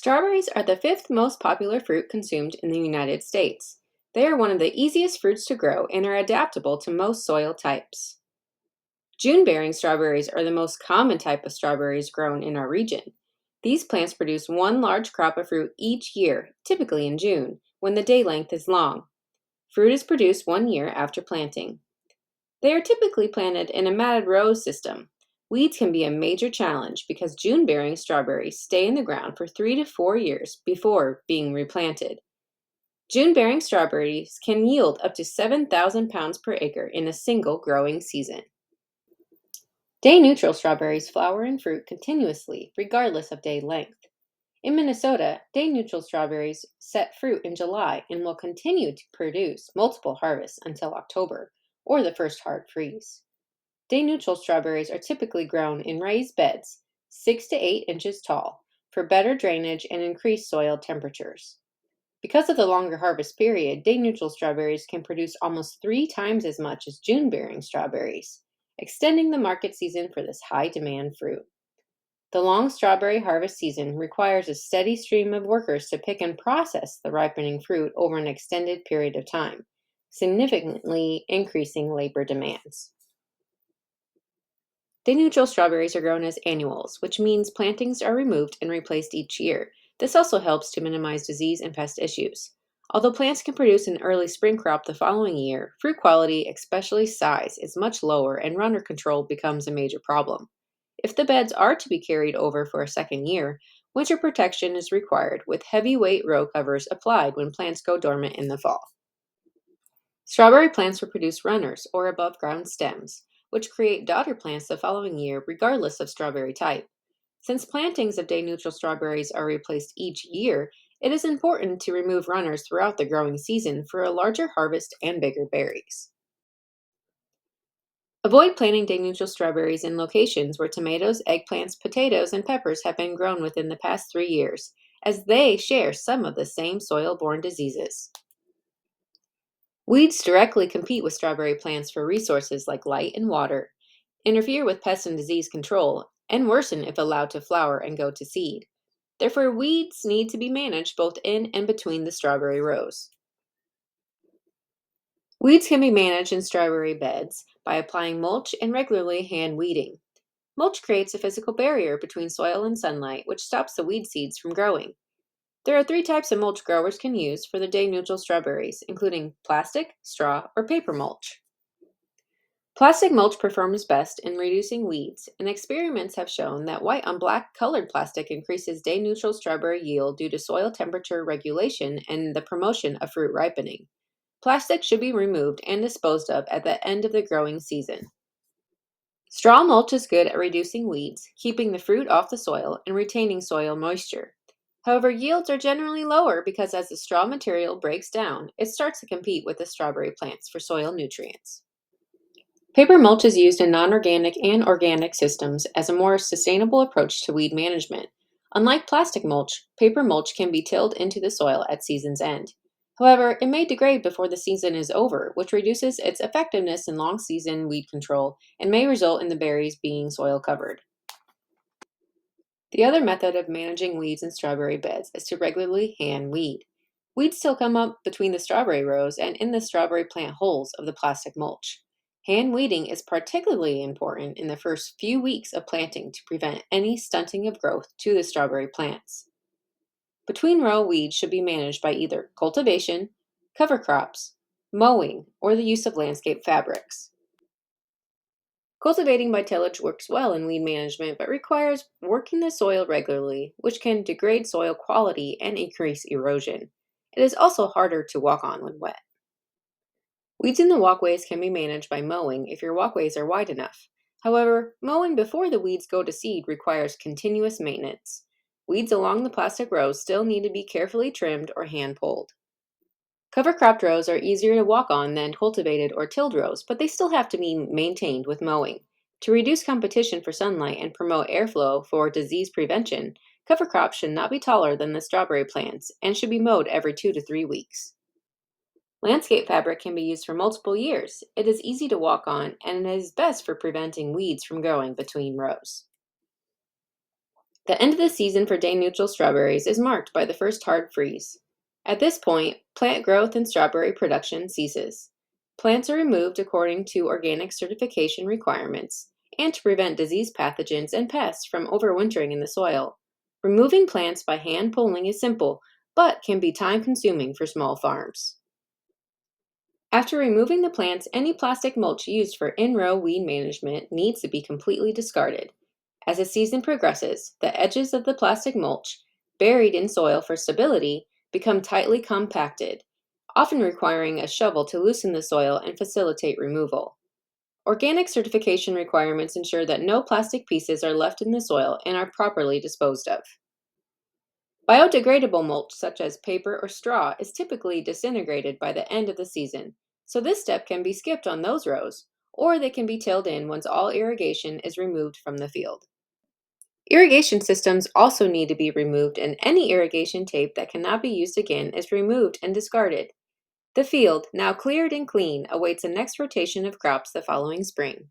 Strawberries are the fifth most popular fruit consumed in the United States. They are one of the easiest fruits to grow and are adaptable to most soil types. June-bearing strawberries are the most common type of strawberries grown in our region. These plants produce one large crop of fruit each year, typically in June, when the day length is long. Fruit is produced 1 year after planting. They are typically planted in a matted row system. Weeds can be a major challenge because June-bearing strawberries stay in the ground for 3 to 4 years before being replanted. June-bearing strawberries can yield up to 7,000 pounds per acre in a single growing season. Day-neutral strawberries flower and fruit continuously, regardless of day length. In Minnesota, day-neutral strawberries set fruit in July and will continue to produce multiple harvests until October, or the first hard freeze. Day-neutral strawberries are typically grown in raised beds, 6 to 8 inches tall, for better drainage and increased soil temperatures. Because of the longer harvest period, day-neutral strawberries can produce almost 3 times as much as June-bearing strawberries, extending the market season for this high-demand fruit. The long strawberry harvest season requires a steady stream of workers to pick and process the ripening fruit over an extended period of time, significantly increasing labor demands. Day-neutral strawberries are grown as annuals, which means plantings are removed and replaced each year. This also helps to minimize disease and pest issues. Although plants can produce an early spring crop the following year, fruit quality, especially size, is much lower and runner control becomes a major problem. If the beds are to be carried over for a second year, winter protection is required with heavyweight row covers applied when plants go dormant in the fall. Strawberry plants will produce runners or above ground stems, which create daughter plants the following year regardless of strawberry type. Since plantings of day-neutral strawberries are replaced each year, it is important to remove runners throughout the growing season for a larger harvest and bigger berries. Avoid planting day-neutral strawberries in locations where tomatoes, eggplants, potatoes, and peppers have been grown within the past 3 years, as they share some of the same soil-borne diseases. Weeds directly compete with strawberry plants for resources like light and water, interfere with pest and disease control, and worsen if allowed to flower and go to seed. Therefore, weeds need to be managed both in and between the strawberry rows. Weeds can be managed in strawberry beds by applying mulch and regularly hand weeding. Mulch creates a physical barrier between soil and sunlight, which stops the weed seeds from growing. There are 3 types of mulch growers can use for the day-neutral strawberries, including plastic, straw, or paper mulch. Plastic mulch performs best in reducing weeds, and experiments have shown that white on black colored plastic increases day-neutral strawberry yield due to soil temperature regulation and the promotion of fruit ripening. Plastic should be removed and disposed of at the end of the growing season. Straw mulch is good at reducing weeds, keeping the fruit off the soil, and retaining soil moisture. However, yields are generally lower because as the straw material breaks down, it starts to compete with the strawberry plants for soil nutrients. Paper mulch is used in non-organic and organic systems as a more sustainable approach to weed management. Unlike plastic mulch, paper mulch can be tilled into the soil at season's end. However, it may degrade before the season is over, which reduces its effectiveness in long-season weed control and may result in the berries being soil covered. The other method of managing weeds in strawberry beds is to regularly hand weed. Weeds still come up between the strawberry rows and in the strawberry plant holes of the plastic mulch. Hand weeding is particularly important in the first few weeks of planting to prevent any stunting of growth to the strawberry plants. Between row weeds should be managed by either cultivation, cover crops, mowing, or the use of landscape fabrics. Cultivating by tillage works well in weed management but requires working the soil regularly, which can degrade soil quality and increase erosion. It is also harder to walk on when wet. Weeds in the walkways can be managed by mowing if your walkways are wide enough. However, mowing before the weeds go to seed requires continuous maintenance. Weeds along the plastic rows still need to be carefully trimmed or hand pulled. Cover cropped rows are easier to walk on than cultivated or tilled rows, but they still have to be maintained with mowing. To reduce competition for sunlight and promote airflow for disease prevention, cover crops should not be taller than the strawberry plants and should be mowed every 2 to 3 weeks. Landscape fabric can be used for multiple years. It is easy to walk on and it is best for preventing weeds from growing between rows. The end of the season for day-neutral strawberries is marked by the first hard freeze. At this point, plant growth and strawberry production ceases. Plants are removed according to organic certification requirements and to prevent disease pathogens and pests from overwintering in the soil. Removing plants by hand pulling is simple, but can be time-consuming for small farms. After removing the plants, any plastic mulch used for in-row weed management needs to be completely discarded. As the season progresses, the edges of the plastic mulch, buried in soil for stability, become tightly compacted, often requiring a shovel to loosen the soil and facilitate removal. Organic certification requirements ensure that no plastic pieces are left in the soil and are properly disposed of. Biodegradable mulch, such as paper or straw, is typically disintegrated by the end of the season, so this step can be skipped on those rows, or they can be tilled in once all irrigation is removed from the field. Irrigation systems also need to be removed, and any irrigation tape that cannot be used again is removed and discarded. The field, now cleared and clean, awaits the next rotation of crops the following spring.